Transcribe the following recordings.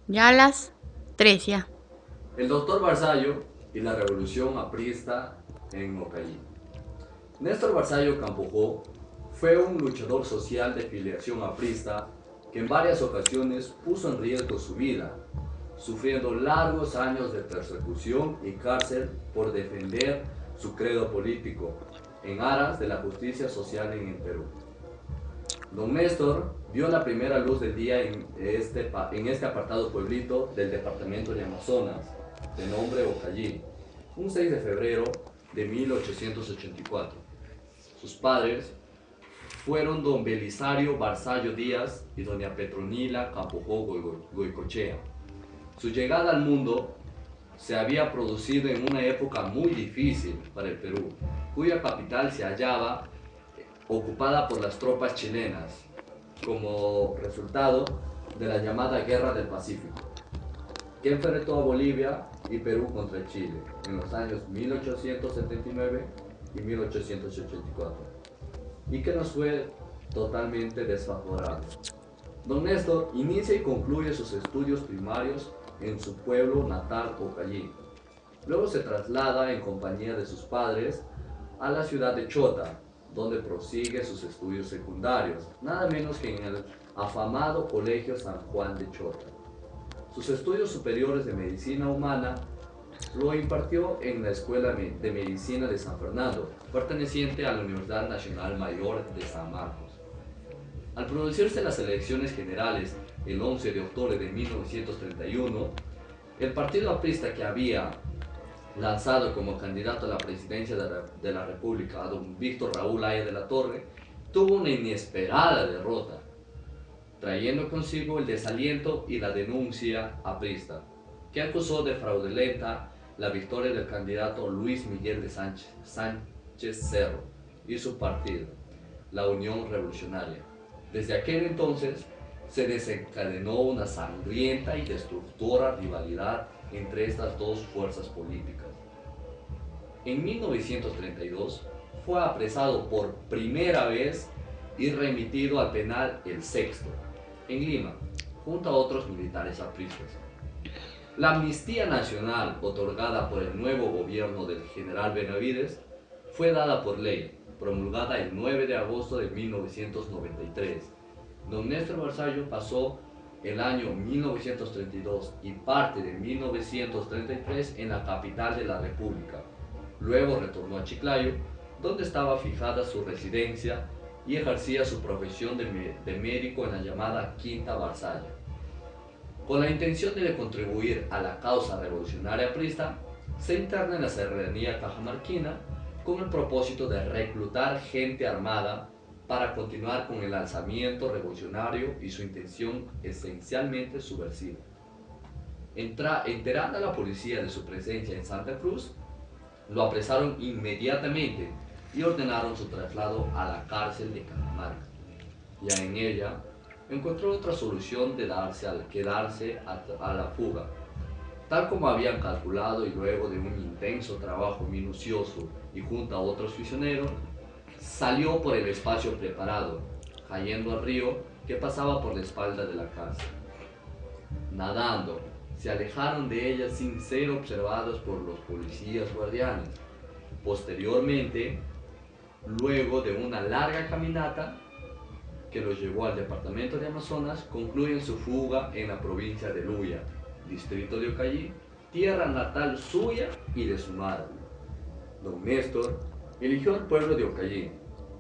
Ya a las 3 ya. El doctor Barzallo y la revolución aprista en Ocallí. Néstor Barzallo Campojó fue un luchador social de filiación aprista que en varias ocasiones puso en riesgo su vida, sufriendo largos años de persecución y cárcel por defender su credo político en aras de la justicia social en el Perú. Don Néstor vio la primera luz del día en este apartado pueblito del departamento de Amazonas, de nombre Ocallí, un 6 de febrero de 1884. Sus padres fueron don Belisario Barzallo Díaz y doña Petronila Campojó Goicochea. Su llegada al mundo se había producido en una época muy difícil para el Perú, cuya capital se hallaba ocupada por las tropas chilenas como resultado de la llamada Guerra del Pacífico, que enfrentó a Bolivia y Perú contra Chile en los años 1879 y 1884, y que nos fue totalmente desfavorable. Don Néstor inicia y concluye sus estudios primarios en su pueblo natal, Ocallí. Luego se traslada en compañía de sus padres a la ciudad de Chota, donde prosigue sus estudios secundarios, nada menos que en el afamado Colegio San Juan de Chota. Sus estudios superiores de medicina humana lo impartió en la Escuela de Medicina de San Fernando, perteneciente a la Universidad Nacional Mayor de San Marcos. Al producirse las elecciones generales el 11 de octubre de 1931, el partido aprista que había lanzado como candidato a la presidencia de la República a don Víctor Raúl Haya de la Torre, tuvo una inesperada derrota, trayendo consigo el desaliento y la denuncia aprista, que acusó de fraudulenta la victoria del candidato Luis Miguel de Sánchez Cerro y su partido, la Unión Revolucionaria. Desde aquel entonces se desencadenó una sangrienta y destructora rivalidad entre estas dos fuerzas políticas. En 1932 fue apresado por primera vez y remitido al penal El Sexto, en Lima, junto a otros militares apristas. La amnistía nacional otorgada por el nuevo gobierno del general Benavides fue dada por ley, promulgada el 9 de agosto de 1993. Don Néstor Barzallo pasó el año 1932 y parte de 1933 en la capital de la República. Luego retornó a Chiclayo, donde estaba fijada su residencia y ejercía su profesión de médico en la llamada Quinta Barzalla. Con la intención de contribuir a la causa revolucionaria aprista, se interna en la serranía cajamarquina con el propósito de reclutar gente armada para continuar con el alzamiento revolucionario y su intención esencialmente subversiva. Enterada la policía de su presencia en Santa Cruz, lo apresaron inmediatamente y ordenaron su traslado a la cárcel de Cajamarca. Ya en ella encontró otra solución de quedarse a la fuga, tal como habían calculado, y luego de un intenso trabajo minucioso y junto a otros prisioneros, salió por el espacio preparado, cayendo al río que pasaba por la espalda de la cárcel. Nadando, se alejaron de ella sin ser observados por los policías guardianes. Posteriormente, luego de una larga caminata que los llevó al departamento de Amazonas, concluyen su fuga en la provincia de Luya, distrito de Ocallí, tierra natal suya y de su madre. Don Néstor eligió el pueblo de Ocallí,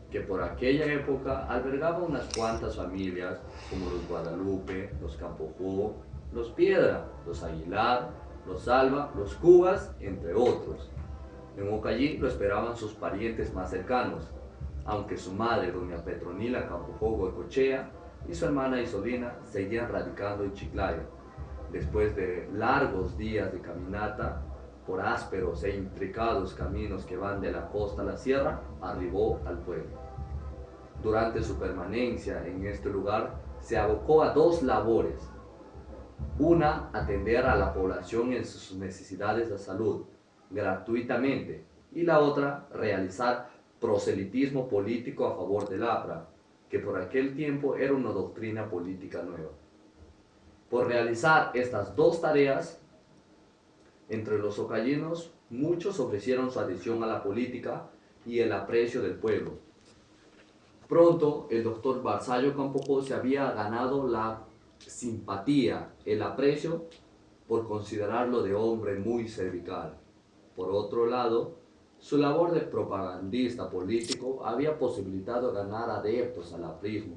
que por aquella época albergaba unas cuantas familias como los Guadalupe, los Campojó, los Piedra, los Aguilar, los Alba, los Cubas, entre otros. En Ocallí lo esperaban sus parientes más cercanos, aunque su madre, doña Petronila Campojó Goicochea, y su hermana Isolina seguían radicando en Chiclayo. Después de largos días de caminata por ásperos e intricados caminos que van de la costa a la sierra, arribó al pueblo. Durante su permanencia en este lugar, se abocó a dos labores. Una, atender a la población en sus necesidades de salud, gratuitamente, y la otra, realizar proselitismo político a favor del APRA, que por aquel tiempo era una doctrina política nueva. Por realizar estas dos tareas, entre los ocallinos, muchos ofrecieron su adhesión a la política y el aprecio del pueblo. Pronto, el doctor Barzallo Campojó se había ganado la simpatía, el aprecio, por considerarlo de hombre muy cervical. Por otro lado, su labor de propagandista político había posibilitado ganar adeptos al aprismo,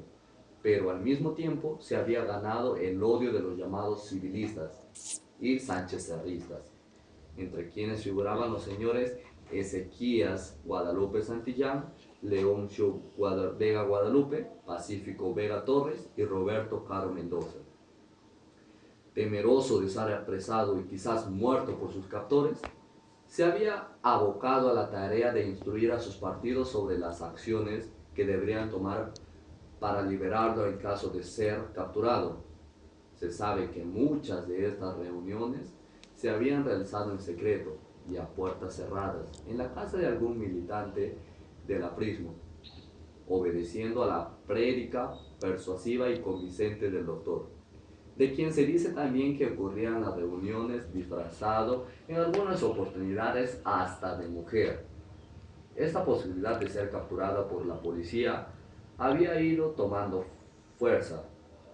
pero al mismo tiempo se había ganado el odio de los llamados civilistas y sanchezerristas, entre quienes figuraban los señores Ezequías Guadalupe Santillán, Leoncio Vega Guadalupe, Pacífico Vega Torres y Roberto Caro Mendoza. Temeroso de ser apresado y quizás muerto por sus captores, se había abocado a la tarea de instruir a sus partidos sobre las acciones que deberían tomar para liberarlo en caso de ser capturado. Se sabe que muchas de estas reuniones se habían realizado en secreto y a puertas cerradas en la casa de algún militante del aprismo, obedeciendo a la prédica persuasiva y convincente del doctor, de quien se dice también que ocurrían las reuniones disfrazado en algunas oportunidades hasta de mujer. Esta posibilidad de ser capturada por la policía había ido tomando fuerza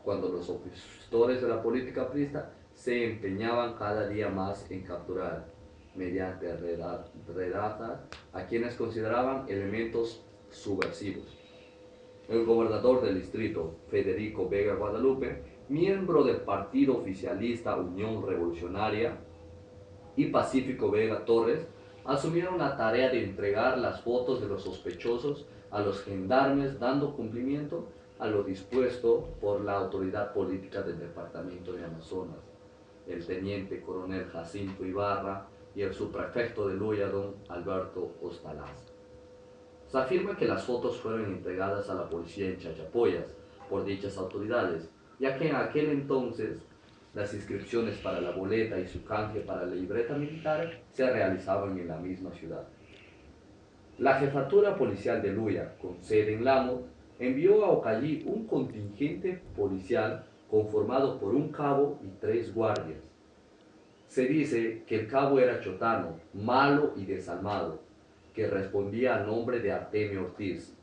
cuando los opositores de la política aprista se empeñaban cada día más en capturar, mediante redadas, a quienes consideraban elementos subversivos. El gobernador del distrito, Federico Vega Guadalupe, miembro del partido oficialista Unión Revolucionaria, y Pacífico Vega Torres, asumieron la tarea de entregar las fotos de los sospechosos a los gendarmes, dando cumplimiento a lo dispuesto por la autoridad política del departamento de Amazonas, el teniente coronel Jacinto Ibarra y el subprefecto de Luya, don Alberto Ostalaz. Se afirma que las fotos fueron entregadas a la policía en Chachapoyas por dichas autoridades, ya que en aquel entonces las inscripciones para la boleta y su canje para la libreta militar se realizaban en la misma ciudad. La jefatura policial de Luya, con sede en Lamo, envió a Ocallí un contingente policial conformado por un cabo y 3 guardias. Se dice que el cabo era chotano, malo y desalmado, que respondía al nombre de Artemio Ortiz,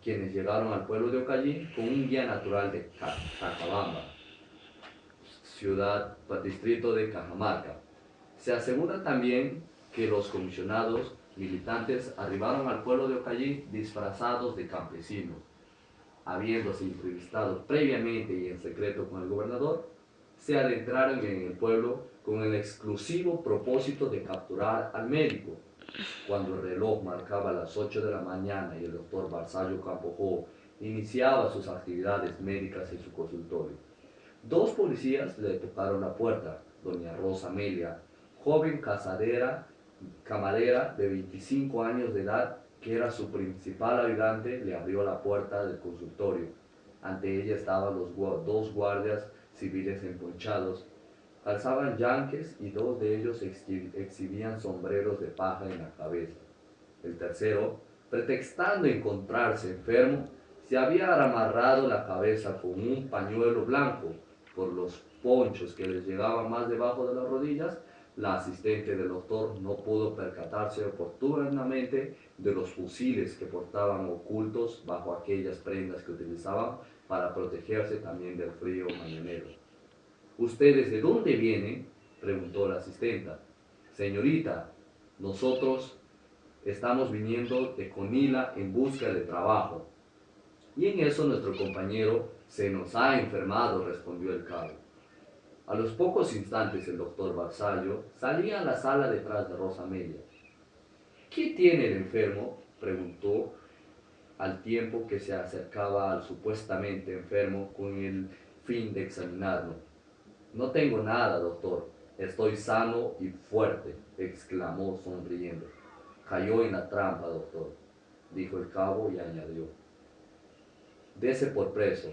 quienes llegaron al pueblo de Ocallí con un guía natural de Cajabamba, ciudad, distrito de Cajamarca. Se asegura también que los comisionados militantes arribaron al pueblo de Ocallí disfrazados de campesinos. Habiéndose entrevistado previamente y en secreto con el gobernador, se adentraron en el pueblo con el exclusivo propósito de capturar al médico. Cuando el reloj marcaba las 8 de la mañana y el doctor Barzallo Campojó iniciaba sus actividades médicas en su consultorio, 2 policías le tocaron la puerta. Doña Rosa Amelia, joven camarera de 25 años de edad, que era su principal ayudante, le abrió la puerta del consultorio. Ante ella estaban los 2 guardias civiles emponchados. Calzaban yanques y 2 de ellos exhibían sombreros de paja en la cabeza. El tercero, pretextando encontrarse enfermo, se había amarrado la cabeza con un pañuelo blanco por los ponchos que les llegaban más debajo de las rodillas. La asistente del doctor no pudo percatarse oportunamente de los fusiles que portaban ocultos bajo aquellas prendas que utilizaban para protegerse también del frío mañanero. ¿Ustedes de dónde vienen?, preguntó la asistenta. Señorita, nosotros estamos viniendo de Conila en busca de trabajo. Y en eso nuestro compañero se nos ha enfermado, respondió el cabo. A los pocos instantes el doctor Barzallo salía a la sala detrás de Rosa Amelia. ¿Qué tiene el enfermo?, preguntó al tiempo que se acercaba al supuestamente enfermo con el fin de examinarlo. No tengo nada, doctor. Estoy sano y fuerte, exclamó sonriendo. Cayó en la trampa, doctor, dijo el cabo y añadió. Dese por preso.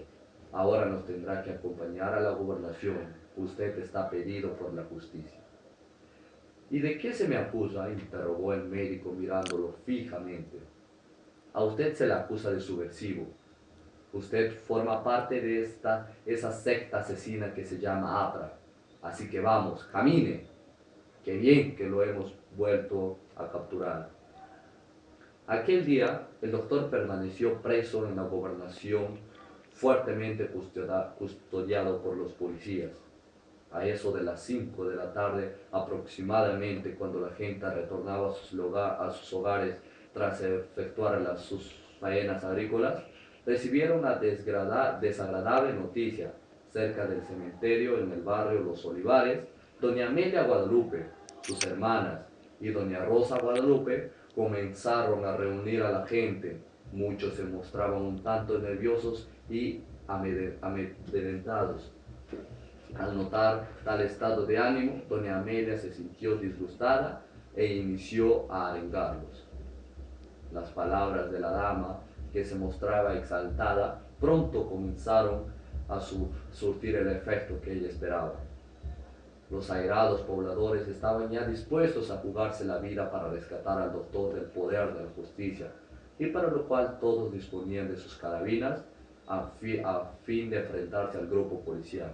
Ahora nos tendrá que acompañar a la gobernación. Usted está pedido por la justicia. ¿Y de qué se me acusa?, interrogó el médico mirándolo fijamente. A usted se le acusa de subversivo. Usted forma parte de esa secta asesina que se llama APRA. Así que vamos, camine. Qué bien que lo hemos vuelto a capturar. Aquel día, el doctor permaneció preso en la gobernación, fuertemente custodiado por los policías. A eso de las 5 de la tarde aproximadamente, cuando la gente retornaba a sus hogares tras efectuar sus faenas agrícolas, recibieron una desagradable noticia. Cerca del cementerio, en el barrio Los Olivares, doña Amelia Guadalupe, sus hermanas y doña Rosa Guadalupe comenzaron a reunir a la gente. Muchos se mostraban un tanto nerviosos y amedrentados. Al notar tal estado de ánimo, doña Amelia se sintió disgustada e inició a arengarlos. Las palabras de la dama, que se mostraba exaltada, pronto comenzaron a surtir el efecto que ella esperaba. Los airados pobladores estaban ya dispuestos a jugarse la vida para rescatar al doctor del poder de la justicia, y para lo cual todos disponían de sus carabinas a fin de enfrentarse al grupo policial.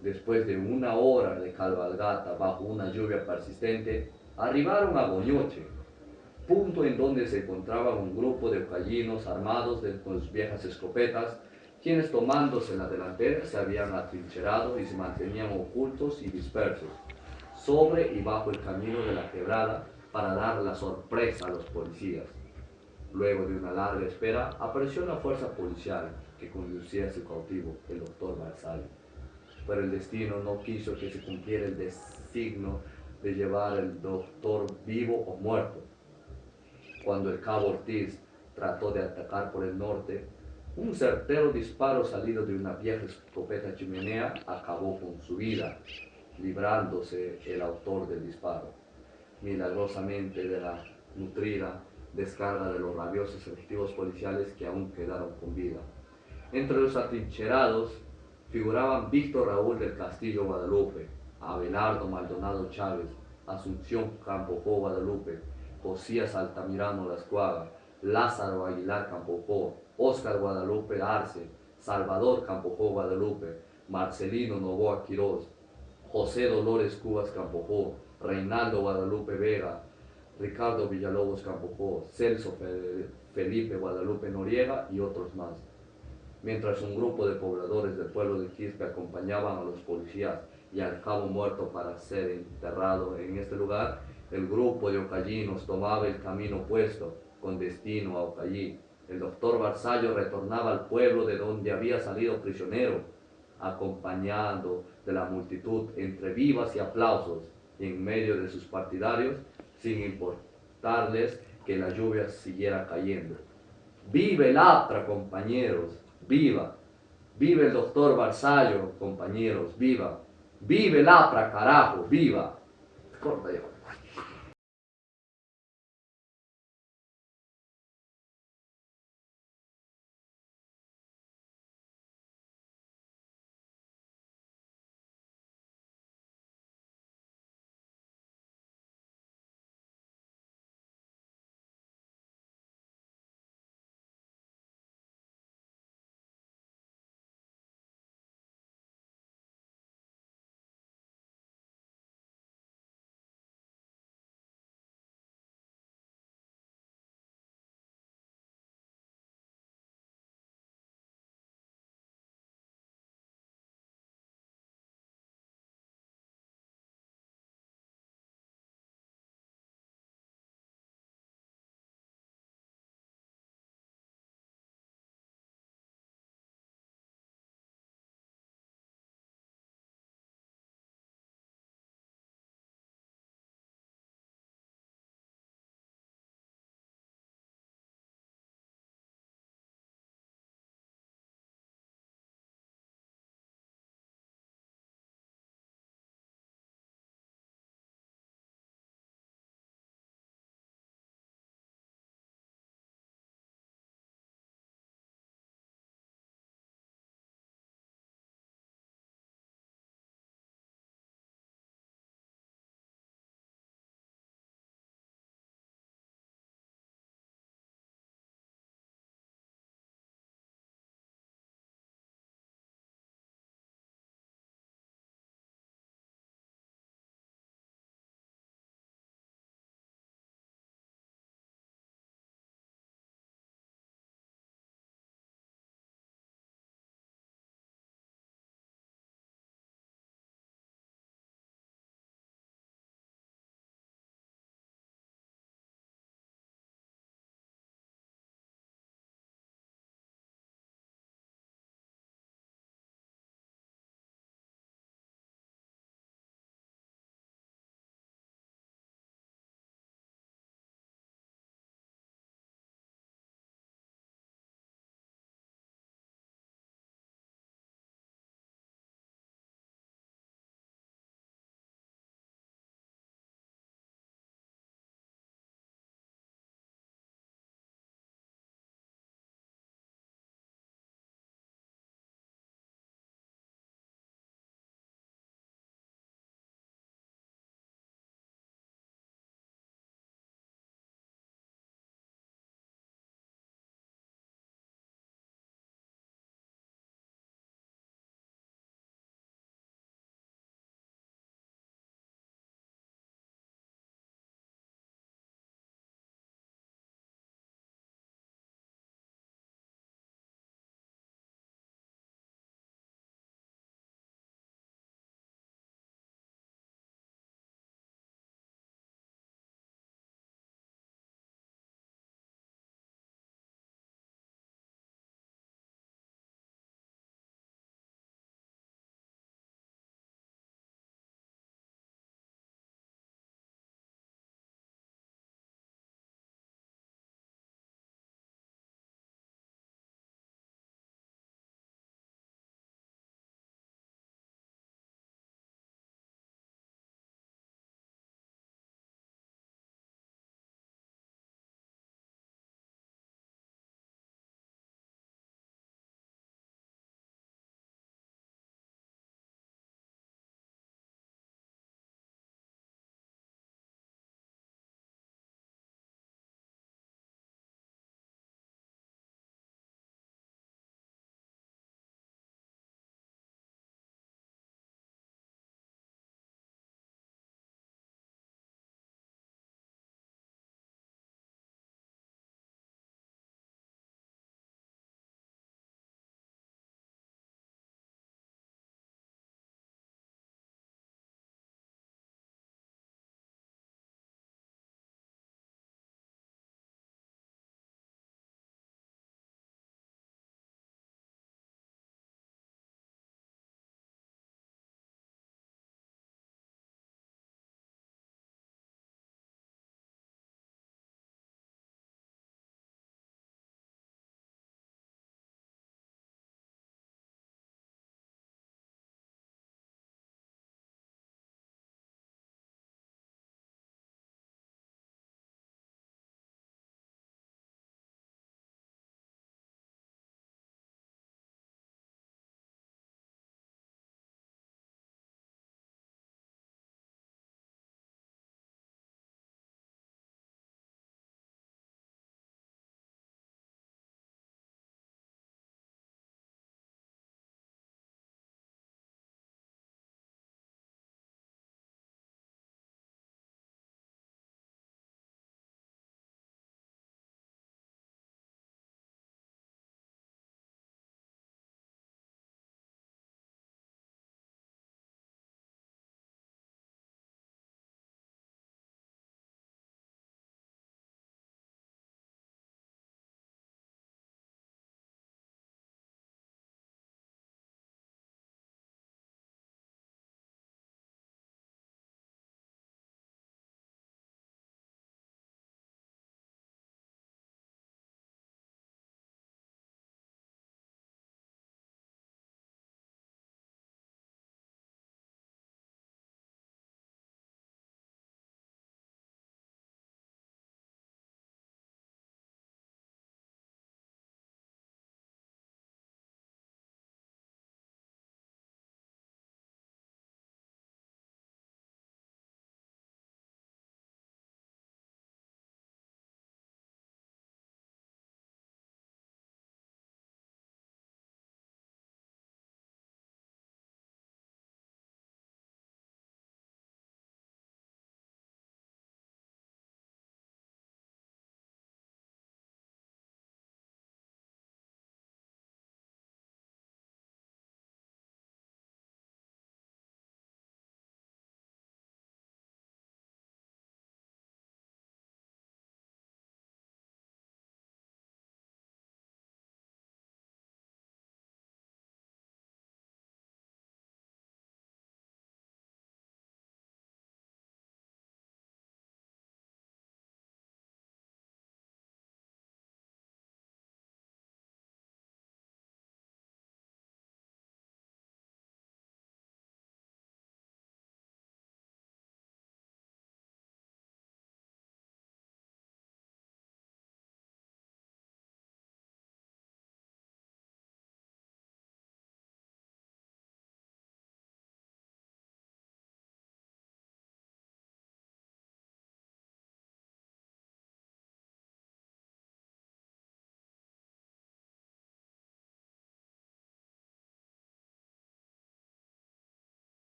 Después de una hora de cabalgata bajo una lluvia persistente, arribaron a Goñoche, punto en donde se encontraba un grupo de ucayinos armados con sus viejas escopetas, quienes tomándose la delantera se habían atrincherado y se mantenían ocultos y dispersos, sobre y bajo el camino de la quebrada, para dar la sorpresa a los policías. Luego de una larga espera, apareció la fuerza policial que conducía a su cautivo, el doctor Barzallo. Pero el destino no quiso que se cumpliera el designio de llevar al doctor vivo o muerto. Cuando el cabo Ortiz trató de atacar por el norte, un certero disparo salido de una vieja escopeta chimenea acabó con su vida, librándose el autor del disparo, milagrosamente de la nutrida descarga de los rabiosos efectivos policiales que aún quedaron con vida. Entre los atrincherados figuraban Víctor Raúl del Castillo Guadalupe, Abelardo Maldonado Chávez, Asunción Campojó Guadalupe, Josías Altamirano Lascuaga, Lázaro Aguilar Campojó, Óscar Guadalupe Arce, Salvador Campojó Guadalupe, Marcelino Novoa Quiroz, José Dolores Cubas Campojó, Reinaldo Guadalupe Vega, Ricardo Villalobos Campojó, Celso Felipe Guadalupe Noriega y otros más. Mientras un grupo de pobladores del pueblo de Quispe acompañaban a los policías y al cabo muerto para ser enterrado en este lugar, el grupo de ocayinos tomaba el camino opuesto, con destino a Ocallí. El doctor Barzallo retornaba al pueblo de donde había salido prisionero, acompañado de la multitud entre vivas y aplausos, y en medio de sus partidarios, sin importarles que la lluvia siguiera cayendo. ¡Vive el APRA, compañeros! ¡Viva! ¡Vive el doctor Barzallo, compañeros! ¡Viva! ¡Vive el APRA, carajo! ¡Viva! Corta ya.